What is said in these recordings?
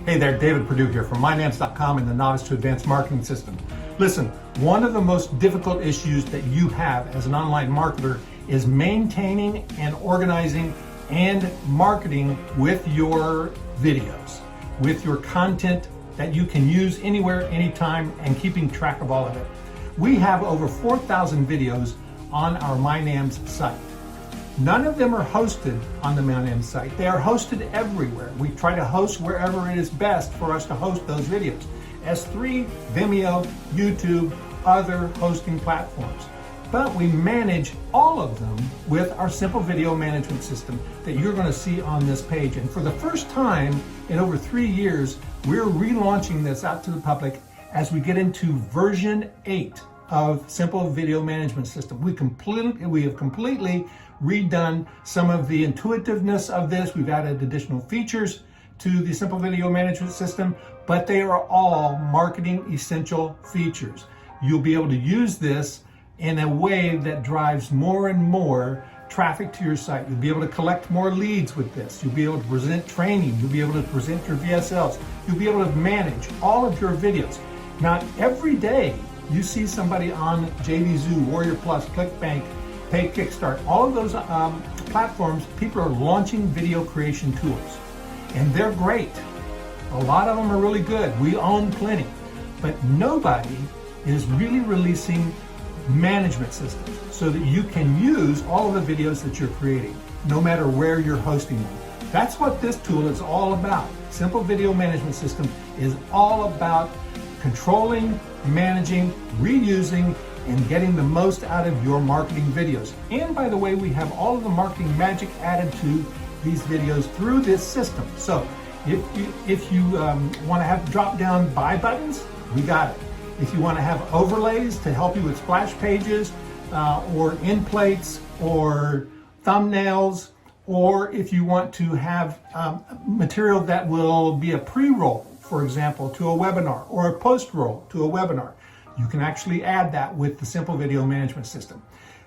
Hey there, David Perdew here from MyNAMS.com and the Novice to Advanced Marketing System. Listen, one of the most difficult issues that you have as an online marketer is maintaining and organizing and marketing with your videos, with your content that you can use anywhere, anytime, and keeping track of all of it. We have over 4,000 videos on our MyNAMS site. None of them are hosted on the MyNAMS site. They are hosted everywhere. We try to host wherever it is best for us to host those videos. S3, Vimeo, YouTube, other hosting platforms. But we manage all of them with our simple video management system that you're going to see on this page. And for the first time in over 3 years, we're relaunching this out to the public as we get into version 8 of Simple Video Management System. We have completely redone some of the intuitiveness of this. We've added additional features to the Simple Video Management System, but they are all marketing essential features. You'll be able to use this in a way that drives more and more traffic to your site. You'll be able to collect more leads with this. You'll be able to present training. You'll be able to present your VSLs. You'll be able to manage all of your videos. Now, every day you see somebody on JVZoo, Warrior Plus, ClickBank, Pay Kickstart, all of those platforms, people are launching video creation tools. And they're great. A lot of them are really good. We own plenty. But nobody is really releasing management systems so that you can use all of the videos that you're creating, no matter where you're hosting them. That's what this tool is all about. Simple Video Management System is all about controlling, managing, reusing, and getting the most out of your marketing videos. And by the way, we have all of the marketing magic added to these videos through this system. So if you want to have drop-down buy buttons, we got it. If you want to have overlays to help you with splash pages or end plates or thumbnails, or if you want to have material that will be a pre-roll, for example, to a webinar, or a post-roll to a webinar, you can actually add that with the Simple Video Management System.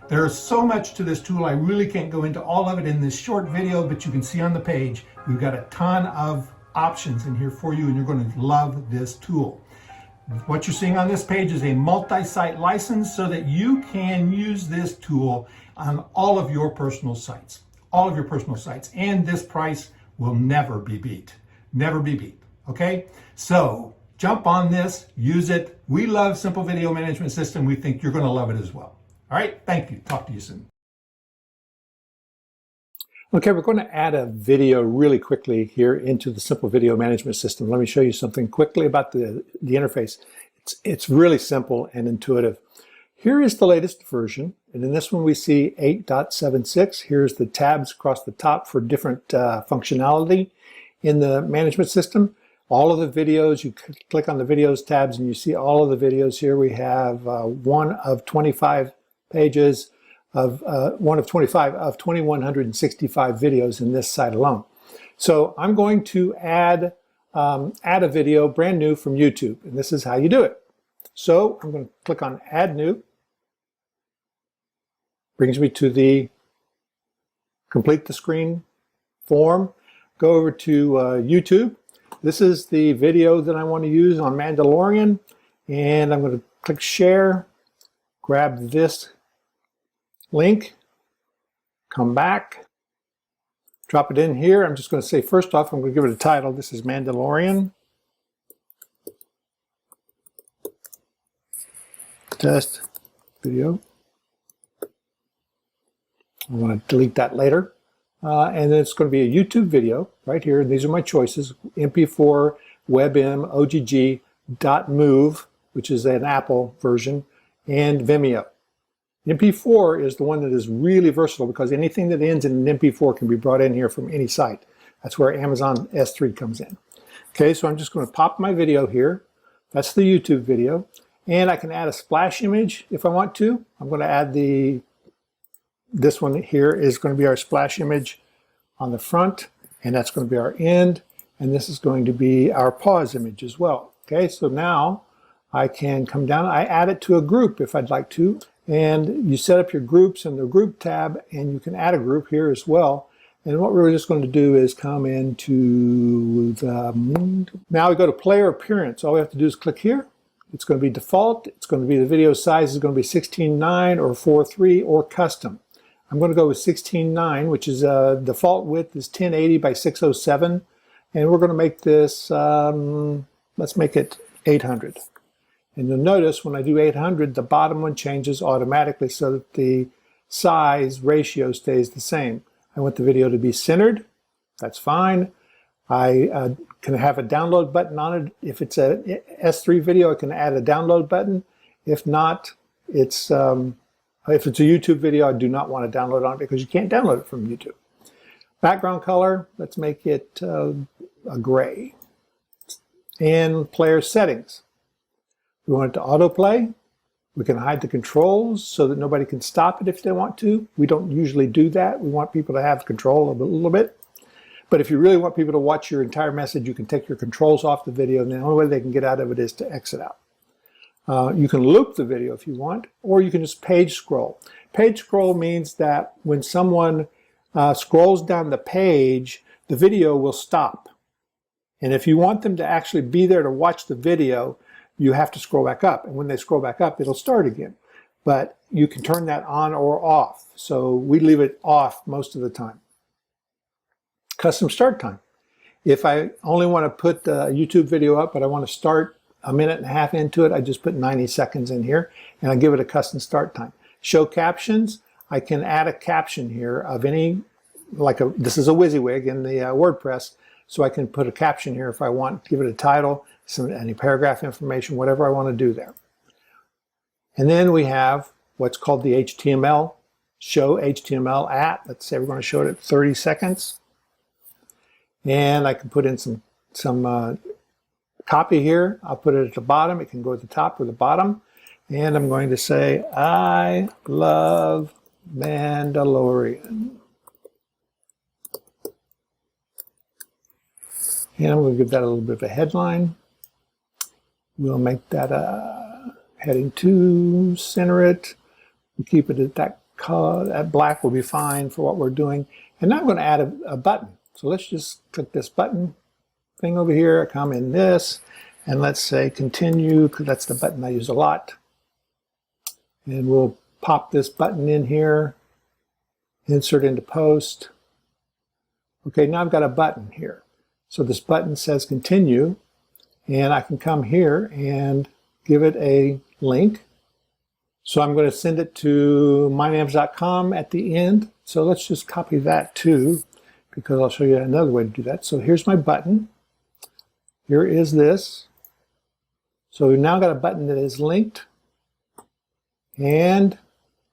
There's so much to this tool, I really can't go into all of it in this short video, but you can see on the page, we've got a ton of options in here for you, and you're going to love this tool. What you're seeing on this page is a multi-site license so that you can use this tool on all of your personal sites, and this price will never be beat, okay? So jump on this, use it. We love Simple Video Management System. We think you're going to love it as well. All right, thank you. Talk to you soon. Okay, we're going to add a video really quickly here into the Simple Video Management System. Let me show you something quickly about the interface. It's really simple and intuitive. Here is the latest version, and in this one we see 8.76. Here's the tabs across the top for different functionality in the management system. All of the videos, you click on the videos tabs and you see all of the videos here. We have one of 25 pages of 2,165 videos in this site alone. So I'm going to add a video brand new from YouTube, and this is how you do it. So I'm going to click on Add New. Brings me to the complete the screen form. Go over to YouTube. This is the video that I want to use on Mandalorian, and I'm going to click Share, grab this link, come back, drop it in here. I'm just going to say, first off, I'm going to give it a title. This is Mandalorian test video. I want to delete that later. And then it's going to be a YouTube video right here. These are my choices: MP4, WebM, OGG, .move, which is an Apple version, and Vimeo. MP4 is the one that is really versatile because anything that ends in an MP4 can be brought in here from any site. That's where Amazon S3 comes in. Okay, so I'm just going to pop my video here. That's the YouTube video. And I can add a splash image if I want to. I'm going to add this one here is going to be our splash image on the front, and that's going to be our end, and this is going to be our pause image as well. Okay, so now I can come down, I add it to a group if I'd like to, and you set up your groups in the group tab, and you can add a group here as well. And what we're just going to do is come into now we go to player appearance. All we have to do is click here. It's going to be default. It's going to be the video size is going to be 16:9 or 4:3 or custom. I'm going to go with 16:9, which is default width is 1080 by 607. And we're going to make this, let's make it 800. And you'll notice when I do 800, the bottom one changes automatically so that the size ratio stays the same. I want the video to be centered. That's fine. I can have a download button on it. If it's a S3 video, I can add a download button. If not, it's if it's a YouTube video, I do not want to download on it because you can't download it from YouTube. Background color, let's make it a gray. And player settings. We want it to autoplay. We can hide the controls so that nobody can stop it if they want to. We don't usually do that. We want people to have control a little bit. But if you really want people to watch your entire message, you can take your controls off the video, and the only way they can get out of it is to exit out. You can loop the video if you want, or you can just page scroll. Page scroll means that when someone scrolls down the page, the video will stop. And if you want them to actually be there to watch the video, you have to scroll back up. And when they scroll back up, it'll start again. But you can turn that on or off. So we leave it off most of the time. Custom start time. If I only want to put a YouTube video up, but I want to start a minute and a half into it, I just put 90 seconds in here, and I give it a custom start time. Show captions. I can add a caption here of any, this is a WYSIWYG in the WordPress, so I can put a caption here if I want, give it a title, any paragraph information, whatever I want to do there. And then we have what's called the HTML, show HTML at, let's say we're going to show it at 30 seconds. And I can put in some copy here. I'll put it at the bottom. It can go at the top or the bottom. And I'm going to say, I love Mandalorian. And I'm going to give that a little bit of a headline. We'll make that a heading 2, center it. We'll keep it at that color. That black will be fine for what we're doing. And now I'm going to add a button. So let's just click this button thing over here, come in this, and let's say continue, because that's the button I use a lot. And we'll pop this button in here, insert into post. Okay, now I've got a button here. So this button says continue, and I can come here and give it a link. So I'm going to send it to mynams.com at the end. So let's just copy that too, because I'll show you another way to do that. So here's my button. Here is this. So we've now got a button that is linked, and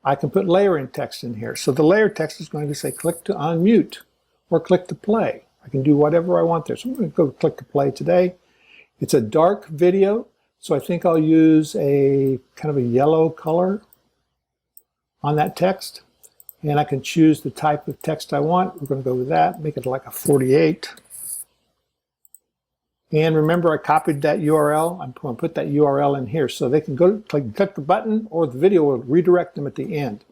I can put layering text in here. So the layer text is going to say click to unmute or click to play. I can do whatever I want there. So I'm going to go click to play today. It's a dark video, so I think I'll use a kind of a yellow color on that text. And I can choose the type of text I want. We're going to go with that, make it like a 48. And remember, I copied that URL. I'm going to put that URL in here so they can go click the button, or the video will redirect them at the end.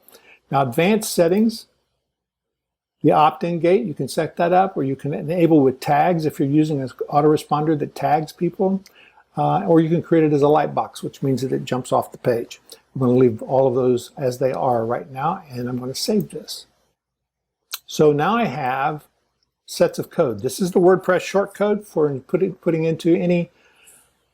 Now, advanced settings, the opt-in gate, you can set that up, or you can enable with tags if you're using an autoresponder that tags people, or you can create it as a lightbox, which means that it jumps off the page. I'm going to leave all of those as they are right now, and I'm going to save this. So now I have sets of code. This is the WordPress shortcode for putting into any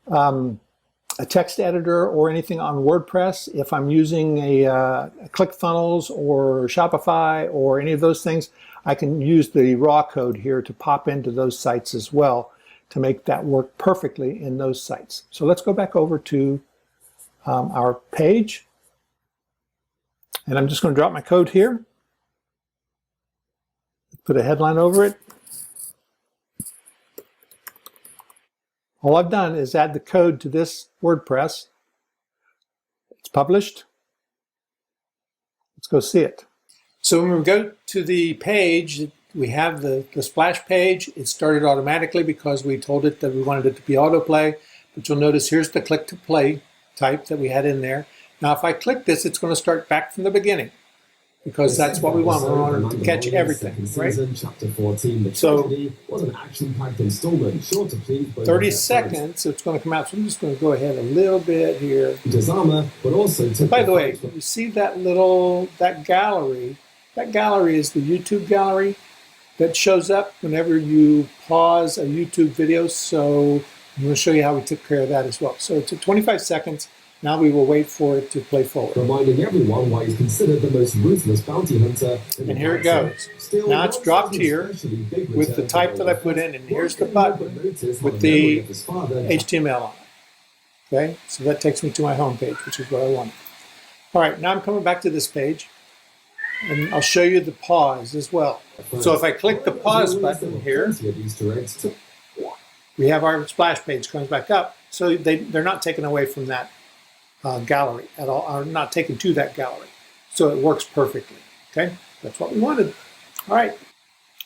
a text editor or anything on WordPress. If I'm using a ClickFunnels or Shopify or any of those things, I can use the raw code here to pop into those sites as well to make that work perfectly in those sites. So let's go back over to our page, and I'm just going to drop my code here, put a headline over it. All I've done is add the code to this WordPress. It's published. Let's go see it. So when we go to the page, we have the splash page. It started automatically because we told it that we wanted it to be autoplay. But you'll notice here's the click to play type that we had in there. Now if I click this, it's going to start back from the beginning. because that's what we want. We want to catch everything, right? So 30 seconds, it's going to come out. So I'm just going to go ahead a little bit here. By the way, you see that gallery? That gallery is the YouTube gallery that shows up whenever you pause a YouTube video. So I'm going to show you how we took care of that as well. So it's 25 seconds. Now we will wait for it to play forward. Reminding everyone why he's considered the most ruthless bounty hunter. And here it goes. Now it's dropped here with the type that I put in, and here's the button with the HTML on it. Okay, so that takes me to my home page, which is what I wanted. All right, now I'm coming back to this page, and I'll show you the pause as well. So if I click the pause button here, we have our splash page comes back up. So they're not taken away from that gallery at all, are not taken to that gallery. So it works perfectly, okay? That's what we wanted. All right.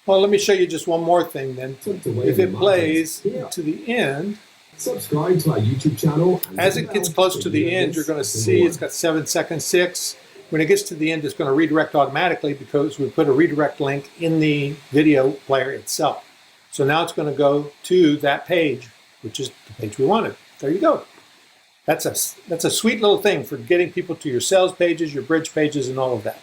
Well, let me show you just one more thing then. If it plays to the end, subscribe to our YouTube channel. As it gets close to the end, you're going to see it's got 7 seconds, 6. When it gets to the end, it's going to redirect automatically because we put a redirect link in the video player itself. So now it's going to go to that page, which is the page we wanted. There you go. That's a sweet little thing for getting people to your sales pages, your bridge pages, and all of that.